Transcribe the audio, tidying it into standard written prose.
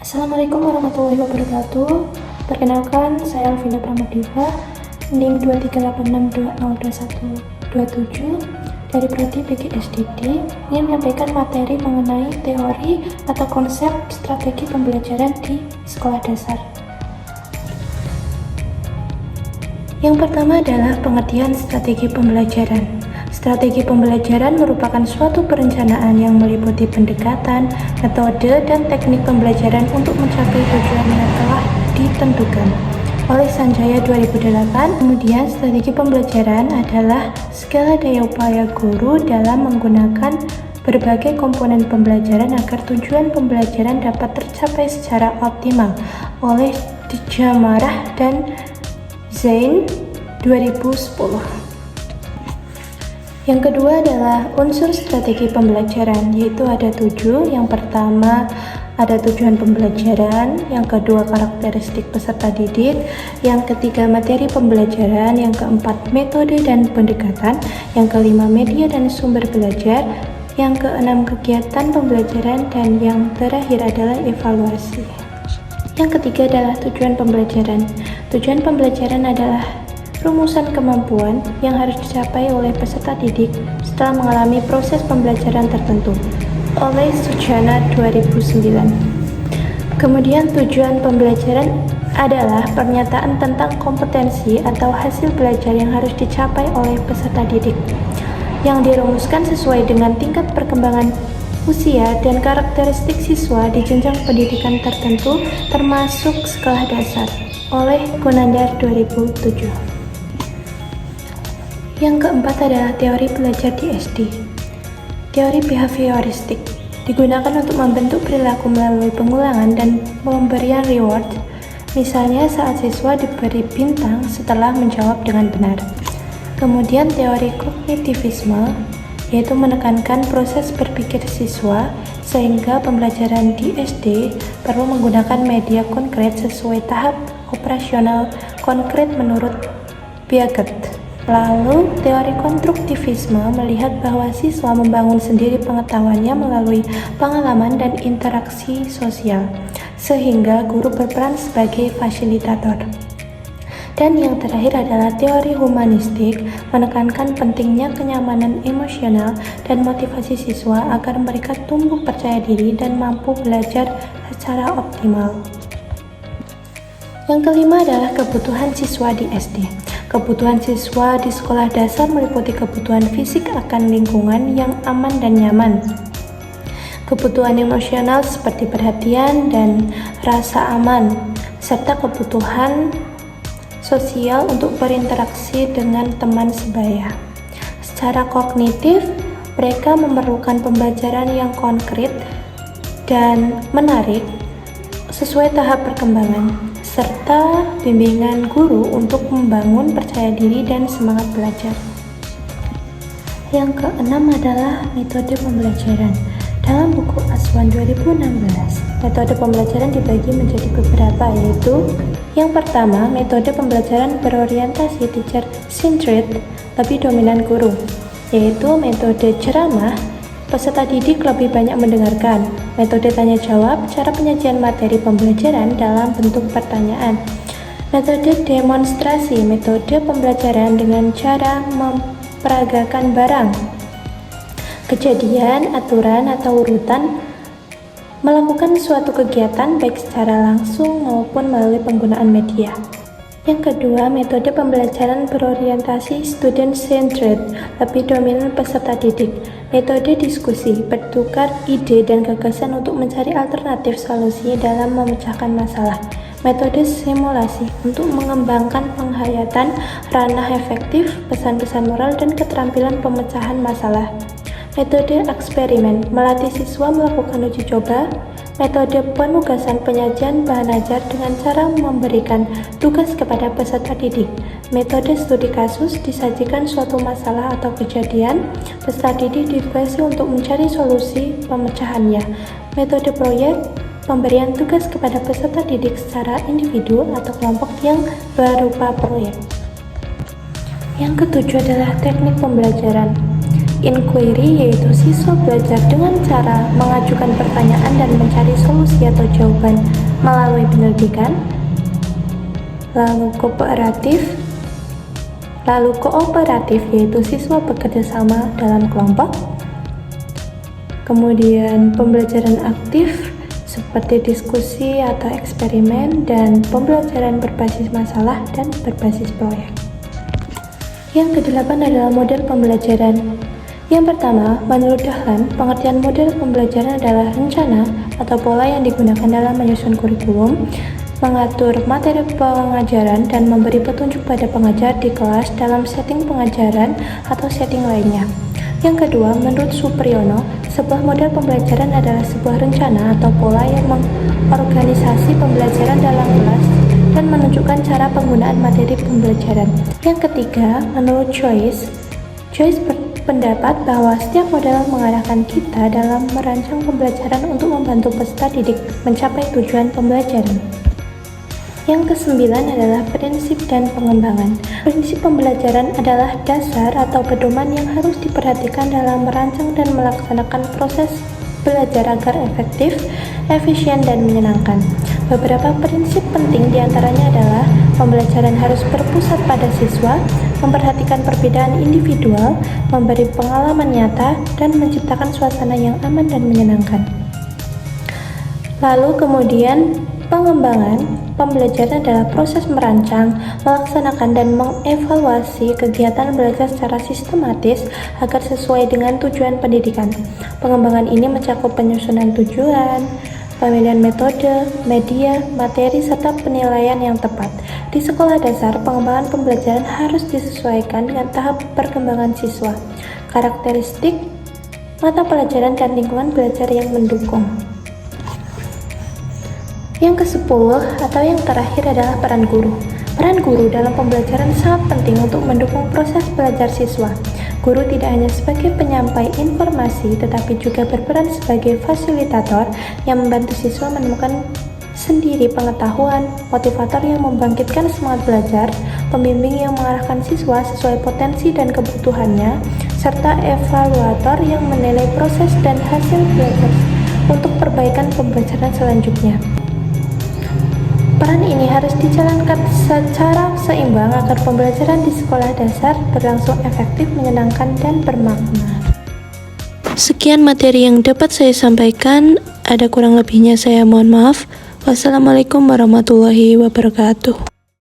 Assalamualaikum warahmatullahi wabarakatuh. Perkenalkan, saya Alvina Pramodiva, NIM 238620127 dari Prodi PGSDD yang menyampaikan materi mengenai teori atau konsep strategi pembelajaran di sekolah dasar. Yang pertama adalah pengertian strategi pembelajaran. Strategi pembelajaran merupakan suatu perencanaan yang meliputi pendekatan, metode, dan teknik pembelajaran untuk mencapai tujuan yang telah ditentukan oleh Sanjaya 2008. Kemudian, strategi pembelajaran adalah skala daya upaya guru dalam menggunakan berbagai komponen pembelajaran agar tujuan pembelajaran dapat tercapai secara optimal oleh Jamarah dan Zain 2010. Yang kedua adalah unsur strategi pembelajaran, yaitu ada 7. Yang pertama ada tujuan pembelajaran, yang kedua karakteristik peserta didik, yang ketiga materi pembelajaran, yang keempat metode dan pendekatan, yang kelima media dan sumber belajar, yang keenam kegiatan pembelajaran, dan yang terakhir adalah evaluasi. Yang ketiga adalah tujuan pembelajaran. Tujuan pembelajaran adalah rumusan kemampuan yang harus dicapai oleh peserta didik setelah mengalami proses pembelajaran tertentu oleh Sujana 2009. Kemudian tujuan pembelajaran adalah pernyataan tentang kompetensi atau hasil belajar yang harus dicapai oleh peserta didik yang dirumuskan sesuai dengan tingkat perkembangan usia dan karakteristik siswa di jenjang pendidikan tertentu termasuk sekolah dasar oleh Gunandar 2007. Yang keempat adalah teori belajar di SD. Teori behavioristik digunakan untuk membentuk perilaku melalui pengulangan dan pemberian reward, misalnya saat siswa diberi bintang setelah menjawab dengan benar. Kemudian teori kognitivisme, yaitu menekankan proses berpikir siswa sehingga pembelajaran di SD perlu menggunakan media konkret sesuai tahap operasional konkret menurut Piaget. Lalu, teori konstruktivisme melihat bahwa siswa membangun sendiri pengetahuannya melalui pengalaman dan interaksi sosial, sehingga guru berperan sebagai fasilitator. Dan yang terakhir adalah teori humanistik, menekankan pentingnya kenyamanan emosional dan motivasi siswa agar mereka tumbuh percaya diri dan mampu belajar secara optimal. Yang kelima adalah kebutuhan siswa di SD. Kebutuhan siswa di sekolah dasar meliputi kebutuhan fisik akan lingkungan yang aman dan nyaman, kebutuhan emosional seperti perhatian dan rasa aman, serta kebutuhan sosial untuk berinteraksi dengan teman sebaya. Secara kognitif, mereka memerlukan pembelajaran yang konkret dan menarik sesuai tahap perkembangan, serta bimbingan guru untuk membangun percaya diri dan semangat belajar. Yang keenam adalah metode pembelajaran. Dalam buku Asuhan 2016, metode pembelajaran dibagi menjadi beberapa, yaitu yang pertama, metode pembelajaran berorientasi teacher-centered, lebih dominan guru, yaitu metode ceramah, peserta didik lebih banyak mendengarkan. Metode tanya jawab, cara penyajian materi pembelajaran dalam bentuk pertanyaan. Metode demonstrasi, metode pembelajaran dengan cara memperagakan barang, kejadian, aturan, atau urutan, melakukan suatu kegiatan baik secara langsung maupun melalui penggunaan media. Yang kedua, metode pembelajaran berorientasi student-centered, lebih dominan peserta didik. Metode diskusi, bertukar ide dan gagasan untuk mencari alternatif solusi dalam memecahkan masalah. Metode simulasi, untuk mengembangkan penghayatan, ranah efektif, pesan-pesan moral, dan keterampilan pemecahan masalah. Metode eksperimen, melatih siswa melakukan uji coba. Metode penugasan, penyajian bahan ajar dengan cara memberikan tugas kepada peserta didik. Metode studi kasus, disajikan suatu masalah atau kejadian, peserta didik ditugasi untuk mencari solusi pemecahannya. Metode proyek, pemberian tugas kepada peserta didik secara individu atau kelompok yang berupa proyek. Yang ketujuh adalah teknik pembelajaran. inquiry, yaitu siswa belajar dengan cara mengajukan pertanyaan dan mencari solusi atau jawaban melalui penyelidikan. Lalu kooperatif, yaitu siswa bekerja sama dalam kelompok. Kemudian pembelajaran aktif seperti diskusi atau eksperimen, dan pembelajaran berbasis masalah dan berbasis proyek. Yang kedelapan adalah model pembelajaran. Yang pertama, menurut Dahlan, pengertian model pembelajaran adalah rencana atau pola yang digunakan dalam menyusun kurikulum, mengatur materi pengajaran, dan memberi petunjuk pada pengajar di kelas dalam setting pengajaran atau setting lainnya. Yang kedua, menurut Supriyono, sebuah model pembelajaran adalah sebuah rencana atau pola yang mengorganisasi pembelajaran dalam kelas dan menunjukkan cara penggunaan materi pembelajaran. Yang ketiga, menurut Joyce berpendapat bahwa setiap model mengarahkan kita dalam merancang pembelajaran untuk membantu peserta didik mencapai tujuan pembelajaran. Yang kesembilan adalah prinsip dan pengembangan. Prinsip pembelajaran adalah dasar atau pedoman yang harus diperhatikan dalam merancang dan melaksanakan proses belajar agar efektif, efisien, dan menyenangkan. Beberapa prinsip penting diantaranya adalah pembelajaran harus berpusat pada siswa, memperhatikan perbedaan individual, memberi pengalaman nyata, dan menciptakan suasana yang aman dan menyenangkan. Lalu kemudian pengembangan. Pembelajaran adalah proses merancang, melaksanakan, dan mengevaluasi kegiatan belajar secara sistematis agar sesuai dengan tujuan pendidikan. Pengembangan ini mencakup penyusunan tujuan, pemilihan metode, media, materi, serta penilaian yang tepat. Di sekolah dasar, pengembangan pembelajaran harus disesuaikan dengan tahap perkembangan siswa, karakteristik mata pelajaran, dan lingkungan belajar yang mendukung. Yang ke-10 atau yang terakhir adalah peran guru. Peran guru dalam pembelajaran sangat penting untuk mendukung proses belajar siswa. Guru tidak hanya sebagai penyampai informasi, tetapi juga berperan sebagai fasilitator yang membantu siswa menemukan sendiri pengetahuan, motivator yang membangkitkan semangat belajar, pembimbing yang mengarahkan siswa sesuai potensi dan kebutuhannya, serta evaluator yang menilai proses dan hasil belajar untuk perbaikan pembelajaran selanjutnya. Peran ini harus dijalankan secara seimbang agar pembelajaran di sekolah dasar berlangsung efektif, menyenangkan, dan bermakna. Sekian materi yang dapat saya sampaikan. Ada kurang lebihnya saya mohon maaf. Wassalamualaikum warahmatullahi wabarakatuh.